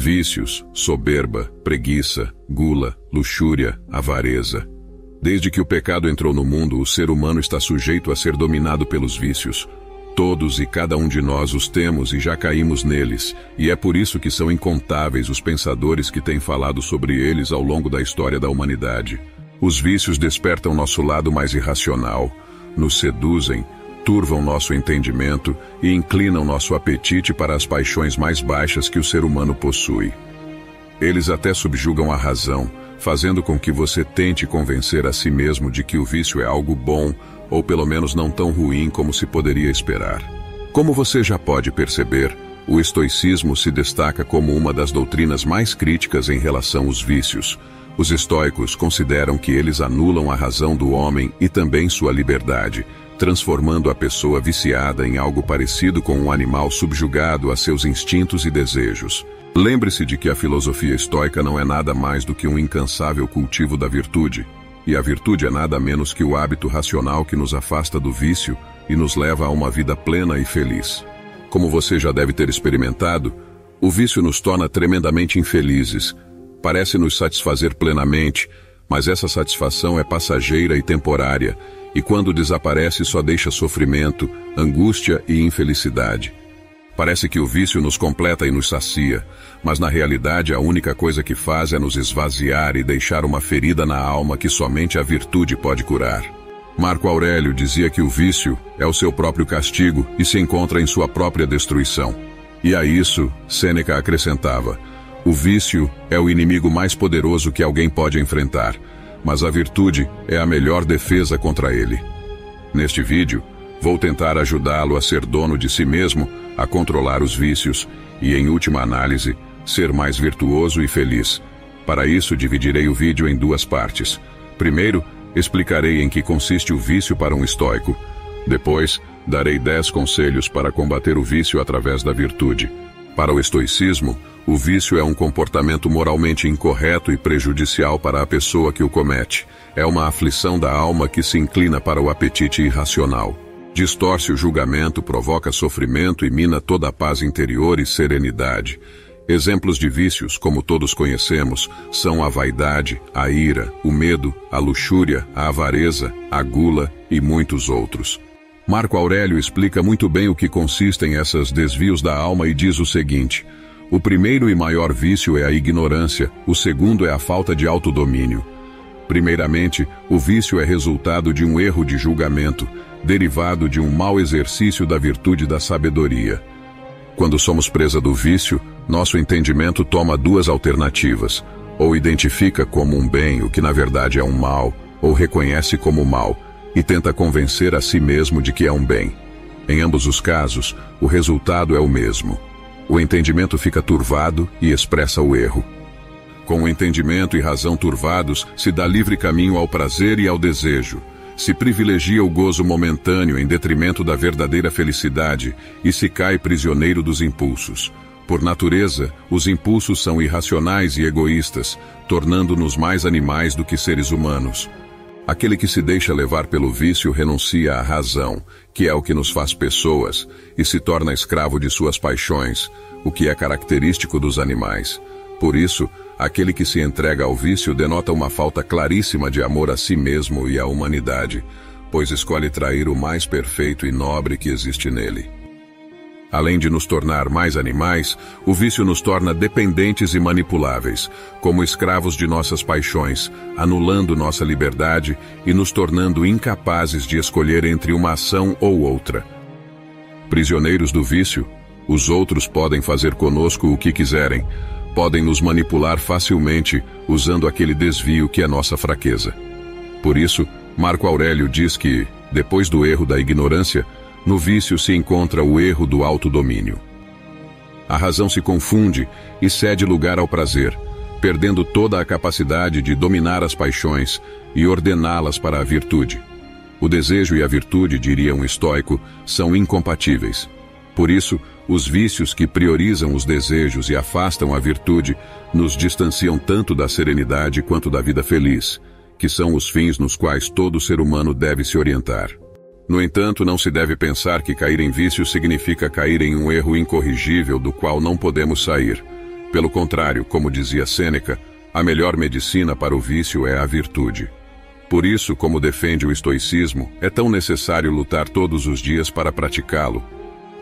Vícios, soberba, preguiça, gula, luxúria, avareza. Desde que o pecado entrou no mundo, o ser humano está sujeito a ser dominado pelos vícios. Todos e cada um de nós os temos e já caímos neles, e é por isso que são incontáveis os pensadores que têm falado sobre eles ao longo da história da humanidade. Os vícios despertam nosso lado mais irracional, nos seduzem, turvam nosso entendimento e inclinam nosso apetite para as paixões mais baixas que o ser humano possui. Eles até subjugam a razão, fazendo com que você tente convencer a si mesmo de que o vício é algo bom, ou pelo menos não tão ruim como se poderia esperar. Como você já pode perceber, o estoicismo se destaca como uma das doutrinas mais críticas em relação aos vícios. Os estoicos consideram que eles anulam a razão do homem e também sua liberdade, transformando a pessoa viciada em algo parecido com um animal subjugado a seus instintos e desejos. Lembre-se de que a filosofia estoica não é nada mais do que um incansável cultivo da virtude, e a virtude é nada menos que o hábito racional que nos afasta do vício e nos leva a uma vida plena e feliz. Como você já deve ter experimentado, o vício nos torna tremendamente infelizes. Parece nos satisfazer plenamente, mas essa satisfação é passageira e temporária, e quando desaparece só deixa sofrimento, angústia e infelicidade. Parece que o vício nos completa e nos sacia, mas na realidade a única coisa que faz é nos esvaziar e deixar uma ferida na alma que somente a virtude pode curar. Marco Aurélio dizia que o vício é o seu próprio castigo e se encontra em sua própria destruição. E a isso, Sêneca acrescentava: o vício é o inimigo mais poderoso que alguém pode enfrentar, mas a virtude é a melhor defesa contra ele. Neste vídeo, vou tentar ajudá-lo a ser dono de si mesmo, a controlar os vícios e, em última análise, ser mais virtuoso e feliz. Para isso, dividirei o vídeo em duas partes. Primeiro, explicarei em que consiste o vício para um estoico. Depois, darei 10 conselhos para combater o vício através da virtude. Para o estoicismo, o vício é um comportamento moralmente incorreto e prejudicial para a pessoa que o comete. É uma aflição da alma que se inclina para o apetite irracional. Distorce o julgamento, provoca sofrimento e mina toda a paz interior e serenidade. Exemplos de vícios, como todos conhecemos, são a vaidade, a ira, o medo, a luxúria, a avareza, a gula e muitos outros. Marco Aurélio explica muito bem o que consistem esses desvios da alma e diz o seguinte: o primeiro e maior vício é a ignorância, o segundo é a falta de autodomínio. Primeiramente, o vício é resultado de um erro de julgamento, derivado de um mau exercício da virtude da sabedoria. Quando somos presa do vício, nosso entendimento toma duas alternativas: ou identifica como um bem o que na verdade é um mal, ou reconhece como mal e tenta convencer a si mesmo de que é um bem. Em ambos os casos, o resultado é o mesmo. O entendimento fica turvado e expressa o erro. Com o entendimento e razão turvados, se dá livre caminho ao prazer e ao desejo. Se privilegia o gozo momentâneo em detrimento da verdadeira felicidade e se cai prisioneiro dos impulsos. Por natureza, os impulsos são irracionais e egoístas, tornando-nos mais animais do que seres humanos. Aquele que se deixa levar pelo vício renuncia à razão, que é o que nos faz pessoas, e se torna escravo de suas paixões, o que é característico dos animais. Por isso, aquele que se entrega ao vício denota uma falta claríssima de amor a si mesmo e à humanidade, pois escolhe trair o mais perfeito e nobre que existe nele. Além de nos tornar mais animais, o vício nos torna dependentes e manipuláveis, como escravos de nossas paixões, anulando nossa liberdade e nos tornando incapazes de escolher entre uma ação ou outra. Prisioneiros do vício, os outros podem fazer conosco o que quiserem, podem nos manipular facilmente usando aquele desvio que é nossa fraqueza. Por isso, Marco Aurélio diz que, depois do erro da ignorância, no vício se encontra o erro do autodomínio. A razão se confunde e cede lugar ao prazer, perdendo toda a capacidade de dominar as paixões e ordená-las para a virtude. O desejo e a virtude, diria um estoico, são incompatíveis. Por isso, os vícios que priorizam os desejos e afastam a virtude nos distanciam tanto da serenidade quanto da vida feliz, que são os fins nos quais todo ser humano deve se orientar. No entanto, não se deve pensar que cair em vício significa cair em um erro incorrigível do qual não podemos sair. Pelo contrário, como dizia Sêneca, a melhor medicina para o vício é a virtude. Por isso, como defende o estoicismo, é tão necessário lutar todos os dias para praticá-lo.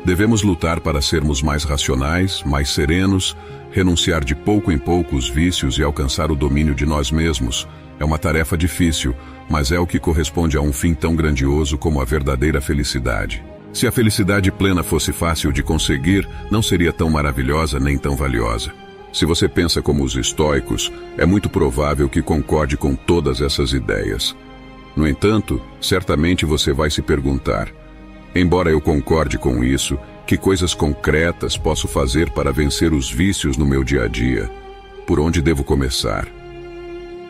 Devemos lutar para sermos mais racionais, mais serenos, renunciar de pouco em pouco os vícios e alcançar o domínio de nós mesmos. É uma tarefa difícil, mas é o que corresponde a um fim tão grandioso como a verdadeira felicidade. Se a felicidade plena fosse fácil de conseguir, não seria tão maravilhosa nem tão valiosa. Se você pensa como os estoicos, é muito provável que concorde com todas essas ideias. No entanto, certamente você vai se perguntar: embora eu concorde com isso, que coisas concretas posso fazer para vencer os vícios no meu dia a dia? Por onde devo começar?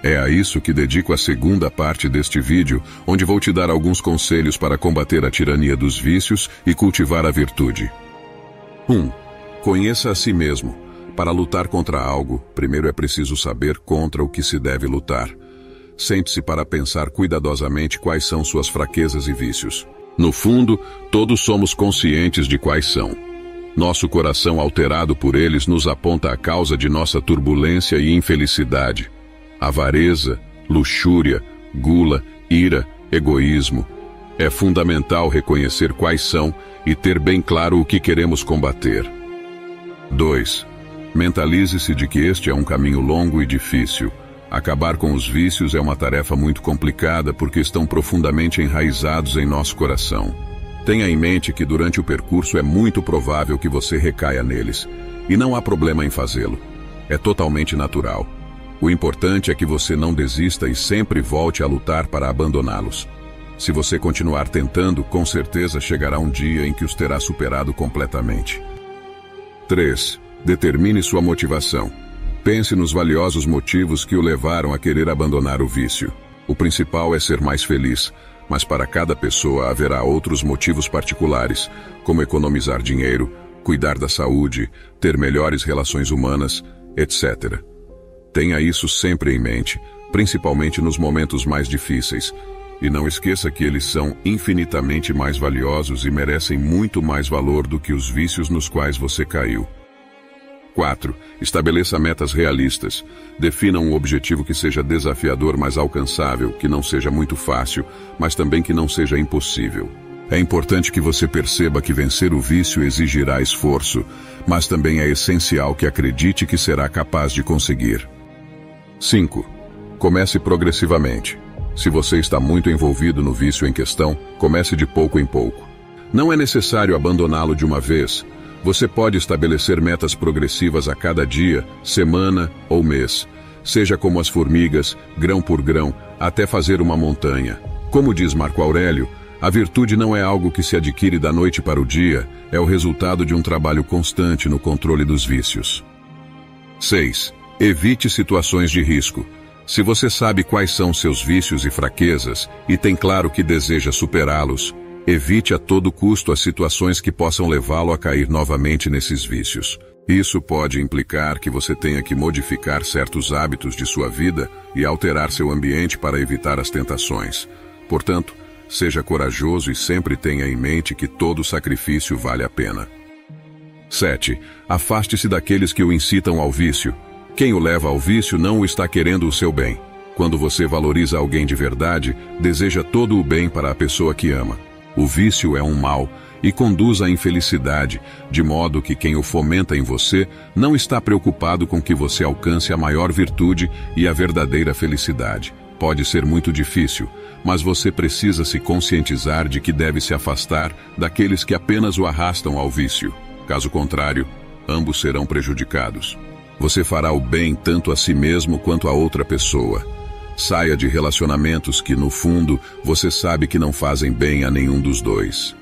É a isso que dedico a segunda parte deste vídeo, onde vou te dar alguns conselhos para combater a tirania dos vícios e cultivar a virtude. 1. Conheça a si mesmo. Para lutar contra algo, primeiro é preciso saber contra o que se deve lutar. Sente-se para pensar cuidadosamente quais são suas fraquezas e vícios. No fundo, todos somos conscientes de quais são. Nosso coração alterado por eles nos aponta a causa de nossa turbulência e infelicidade. Avareza, luxúria, gula, ira, egoísmo. É fundamental reconhecer quais são e ter bem claro o que queremos combater. 2. Mentalize-se de que este é um caminho longo e difícil. Acabar com os vícios é uma tarefa muito complicada porque estão profundamente enraizados em nosso coração. Tenha em mente que durante o percurso é muito provável que você recaia neles, e não há problema em fazê-lo. É totalmente natural. O importante é que você não desista e sempre volte a lutar para abandoná-los. Se você continuar tentando, com certeza chegará um dia em que os terá superado completamente. 3. Determine sua motivação. Pense nos valiosos motivos que o levaram a querer abandonar o vício. O principal é ser mais feliz, mas para cada pessoa haverá outros motivos particulares, como economizar dinheiro, cuidar da saúde, ter melhores relações humanas, etc. Tenha isso sempre em mente, principalmente nos momentos mais difíceis. E não esqueça que eles são infinitamente mais valiosos e merecem muito mais valor do que os vícios nos quais você caiu. 4. Estabeleça metas realistas. Defina um objetivo que seja desafiador, mas alcançável, que não seja muito fácil, mas também que não seja impossível. É importante que você perceba que vencer o vício exigirá esforço, mas também é essencial que acredite que será capaz de conseguir. 5. Comece progressivamente. Se você está muito envolvido no vício em questão, comece de pouco em pouco. Não é necessário abandoná-lo de uma vez. Você pode estabelecer metas progressivas a cada dia, semana ou mês. Seja como as formigas, grão por grão, até fazer uma montanha. Como diz Marco Aurélio, a virtude não é algo que se adquire da noite para o dia, é o resultado de um trabalho constante no controle dos vícios. 6. Evite situações de risco. Se você sabe quais são seus vícios e fraquezas, e tem claro que deseja superá-los, evite a todo custo as situações que possam levá-lo a cair novamente nesses vícios. Isso pode implicar que você tenha que modificar certos hábitos de sua vida e alterar seu ambiente para evitar as tentações. Portanto, seja corajoso e sempre tenha em mente que todo sacrifício vale a pena. 7. Afaste-se daqueles que o incitam ao vício. Quem o leva ao vício não o está querendo o seu bem. Quando você valoriza alguém de verdade, deseja todo o bem para a pessoa que ama. O vício é um mal e conduz à infelicidade, de modo que quem o fomenta em você não está preocupado com que você alcance a maior virtude e a verdadeira felicidade. Pode ser muito difícil, mas você precisa se conscientizar de que deve se afastar daqueles que apenas o arrastam ao vício. Caso contrário, ambos serão prejudicados. Você fará o bem tanto a si mesmo quanto a outra pessoa. Saia de relacionamentos que, no fundo, você sabe que não fazem bem a nenhum dos dois.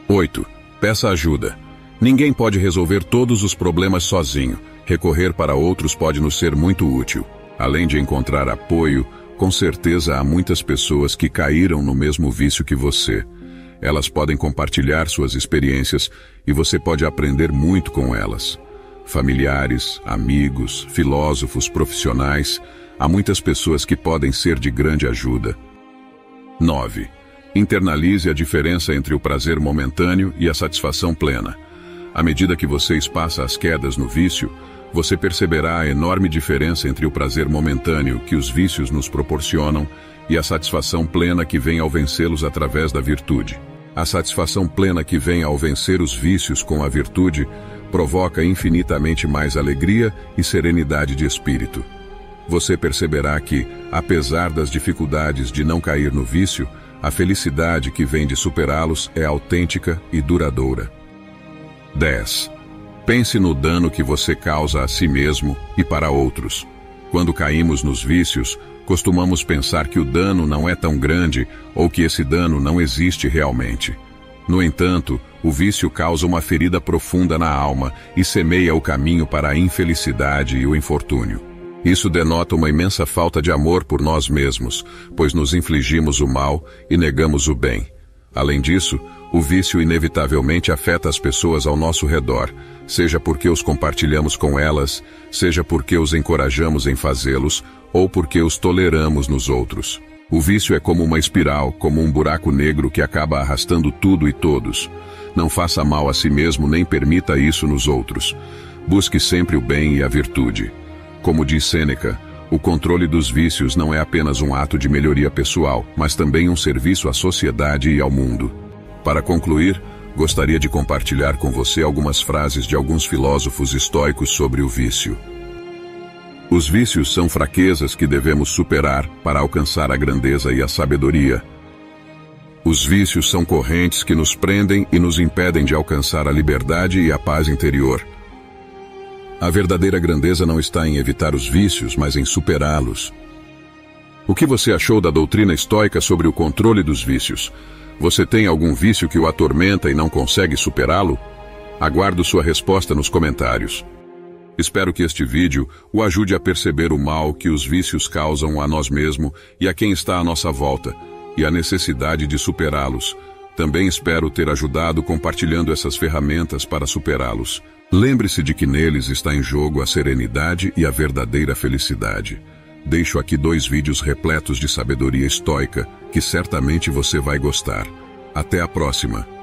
8. Peça ajuda. Ninguém pode resolver todos os problemas sozinho. Recorrer para outros pode nos ser muito útil. Além de encontrar apoio, com certeza há muitas pessoas que caíram no mesmo vício que você. Elas podem compartilhar suas experiências e você pode aprender muito com elas. Familiares, amigos, filósofos, profissionais, há muitas pessoas que podem ser de grande ajuda. 9. Internalize a diferença entre o prazer momentâneo e a satisfação plena. À medida que você espaça as quedas no vício, você perceberá a enorme diferença entre o prazer momentâneo que os vícios nos proporcionam e a satisfação plena que vem ao vencê-los através da virtude. A satisfação plena que vem ao vencer os vícios com a virtude provoca infinitamente mais alegria e serenidade de espírito. Você perceberá que, apesar das dificuldades de não cair no vício, a felicidade que vem de superá-los é autêntica e duradoura. 10. Pense no dano que você causa a si mesmo e para outros. Quando caímos nos vícios, costumamos pensar que o dano não é tão grande ou que esse dano não existe realmente. No entanto, o vício causa uma ferida profunda na alma e semeia o caminho para a infelicidade e o infortúnio. Isso denota uma imensa falta de amor por nós mesmos, pois nos infligimos o mal e negamos o bem. Além disso, o vício inevitavelmente afeta as pessoas ao nosso redor, seja porque os compartilhamos com elas, seja porque os encorajamos em fazê-los, ou porque os toleramos nos outros. O vício é como uma espiral, como um buraco negro que acaba arrastando tudo e todos. Não faça mal a si mesmo nem permita isso nos outros. Busque sempre o bem e a virtude. Como diz Sêneca, o controle dos vícios não é apenas um ato de melhoria pessoal, mas também um serviço à sociedade e ao mundo. Para concluir, gostaria de compartilhar com você algumas frases de alguns filósofos estoicos sobre o vício. Os vícios são fraquezas que devemos superar para alcançar a grandeza e a sabedoria. Os vícios são correntes que nos prendem e nos impedem de alcançar a liberdade e a paz interior. A verdadeira grandeza não está em evitar os vícios, mas em superá-los. O que você achou da doutrina estoica sobre o controle dos vícios? Você tem algum vício que o atormenta e não consegue superá-lo? Aguardo sua resposta nos comentários. Espero que este vídeo o ajude a perceber o mal que os vícios causam a nós mesmos e a quem está à nossa volta, e a necessidade de superá-los. Também espero ter ajudado compartilhando essas ferramentas para superá-los. Lembre-se de que neles está em jogo a serenidade e a verdadeira felicidade. Deixo aqui 2 vídeos repletos de sabedoria estoica que certamente você vai gostar. Até a próxima!